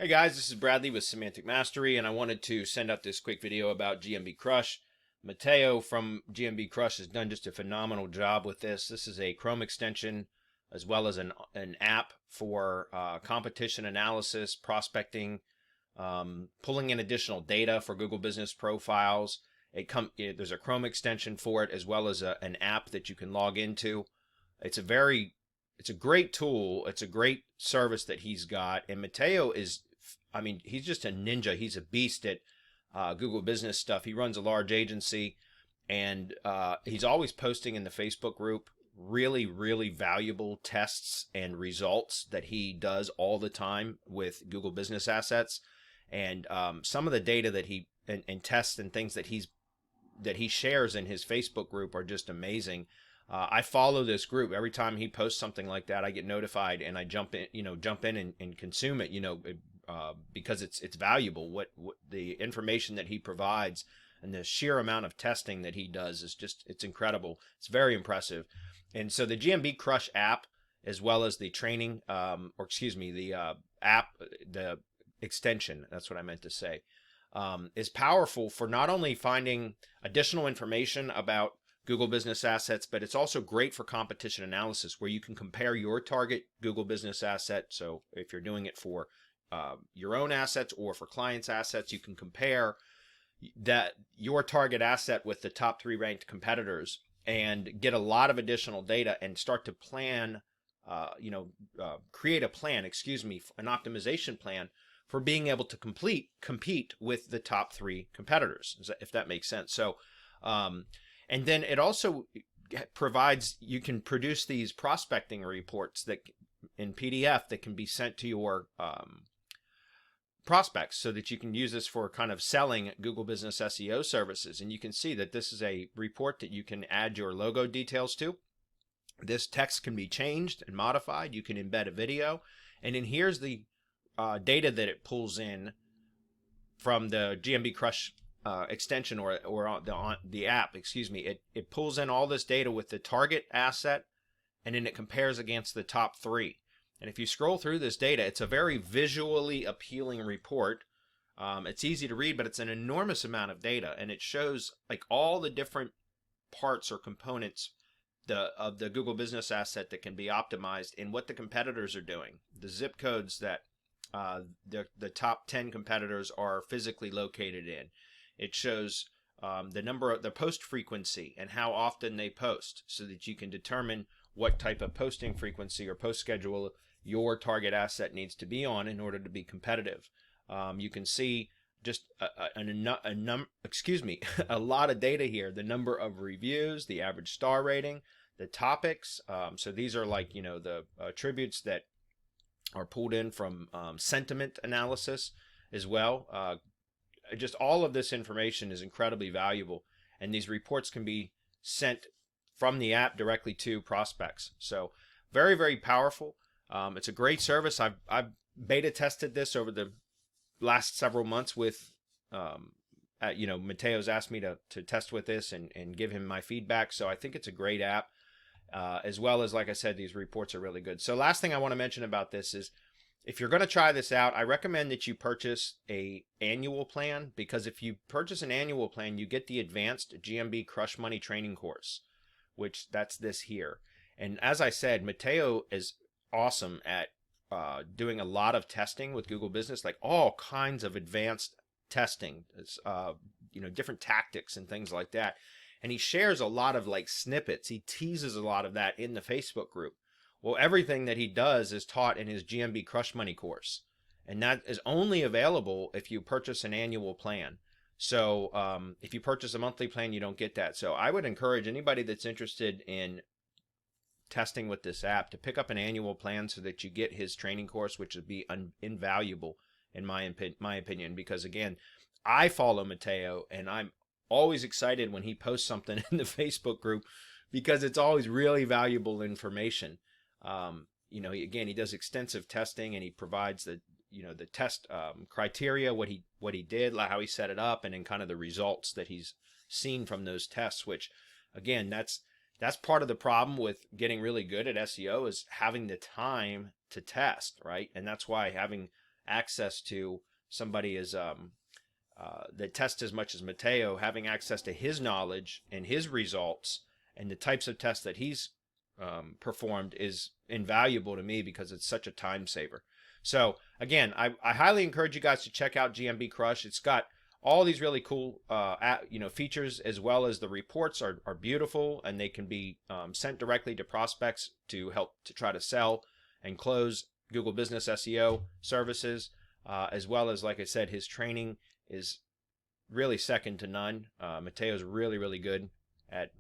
Hey guys, this is Bradley with Semantic Mastery, and I wanted to send out this quick video about GMB Crush. Mateo from GMB Crush has done just a phenomenal job with this. This is a Chrome extension as well as an app for competition analysis, prospecting, pulling in additional data for Google Business Profiles. There's a Chrome extension for it as well as an app that you can log into. It's a great tool. It's a great service that he's got. And Mateo he's just a ninja. He's a beast at Google Business stuff. He runs a large agency, and he's always posting in the Facebook group really, really valuable tests and results that he does all the time with Google Business Assets. And some of the data that and tests and things that he shares in his Facebook group are just amazing. I follow this group. Every time he posts something like that, I get notified and I jump in and consume it, because it's valuable. What the information that he provides and the sheer amount of testing that he does it's incredible. It's very impressive. And so the GMB Crush app, as well as the training, the extension, that's what I meant to say, is powerful for not only finding additional information about Google Business Assets, but it's also great for competition analysis where you can compare your target Google Business Asset. So if you're doing it for your own assets or for clients' assets, you can compare that your target asset with the top 3 ranked competitors and get a lot of additional data and start to plan, create a plan, an optimization plan for being able to compete with the top 3 competitors, if that makes sense. So, and then it also provides, you can produce these prospecting reports that in PDF that can be sent to your prospects so that you can use this for kind of selling Google Business SEO services. And you can see that this is a report that you can add your logo details to. This text can be changed and modified. You can embed a video. And then here's the data that it pulls in from the GMB Crush extension or on the app. It pulls in all this data with the target asset, and then it compares against the top 3. And if you scroll through this data, it's a very visually appealing report. It's easy to read, but it's an enormous amount of data, and it shows like all the different parts or components of the Google Business Asset that can be optimized and what the competitors are doing. The zip codes that the top 10 competitors are physically located in. It shows the post frequency and how often they post, so that you can determine what type of posting frequency or post schedule your target asset needs to be on in order to be competitive. You can see just a lot of data here. The number of reviews, the average star rating, the topics. So these are like the attributes that are pulled in from sentiment analysis as well. Just all of this information is incredibly valuable, and these reports can be sent from the app directly to prospects. So very, very powerful. It's a great service. I've beta tested this over the last several months with, Mateo's asked me to test with this and give him my feedback. So I think it's a great app, as well as, like I said, these reports are really good. So last thing I want to mention about this is, if you're going to try this out, I recommend that you purchase a annual plan, because if you purchase an annual plan, you get the advanced GMB Crush Money training course, which that's this here. And as I said, Mateo is awesome at doing a lot of testing with Google Business, like all kinds of advanced testing, different tactics and things like that. And he shares a lot of like snippets. He teases a lot of that in the Facebook group. Well, everything that he does is taught in his GMB Crush Money course, and that is only available if you purchase an annual plan. So if you purchase a monthly plan, you don't get that. So I would encourage anybody that's interested in testing with this app to pick up an annual plan so that you get his training course, which would be invaluable in my opinion, because again, I follow Mateo, and I'm always excited when he posts something in the Facebook group, because it's always really valuable information. He does extensive testing, and he provides the test criteria, what he did, how he set it up, and then kind of the results that he's seen from those tests, which again, that's part of the problem with getting really good at SEO, is having the time to test, right? And that's why having access to somebody as that tests as much as Matteo, having access to his knowledge and his results and the types of tests that he's performed is invaluable to me because it's such a time saver. So again, I highly encourage you guys to check out GMB Crush. It's got all these really cool features, as well as the reports are beautiful, and they can be sent directly to prospects to help to try to sell and close Google Business SEO services, as well as, like I said, his training is really second to none. Matteo's really good at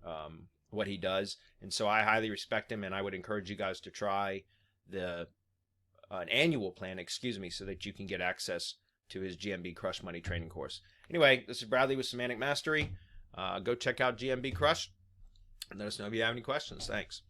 what he does, and so I highly respect him, and I would encourage you guys to try an annual plan, so that you can get access to his GMB Crush Money Training course. Anyway, this is Bradley with Semantic Mastery. Go check out GMB Crush and let us know if you have any questions. Thanks.